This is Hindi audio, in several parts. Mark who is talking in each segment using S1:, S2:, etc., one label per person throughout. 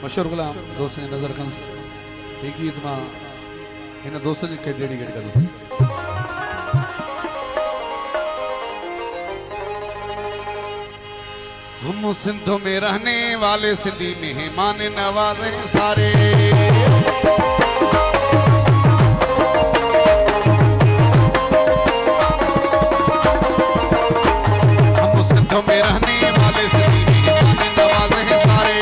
S1: मशहूर गुलाम दोस्तों ने नजर कंस एक गीत में इन दोस्तों ने के डेडिकेट कर दी। हम सिंधों में रहने वाले सिंधी मेहमान नवाजे सारे, हम सिंधों में रहने वाले सिंधी मेहमान नवाजे हैं सारे,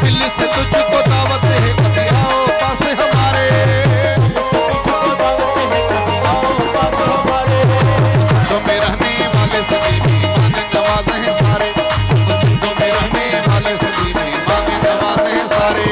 S1: दिल से तुझको दावत है कभी आओ पास हमारे, सिंधों में रहने वाले सिंधी मेहमान नवाजे हैं सारे, सिंधों में रहने वाले सिंधी मेहमान नवाजे हैं सारे।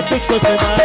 S2: तुझको सुना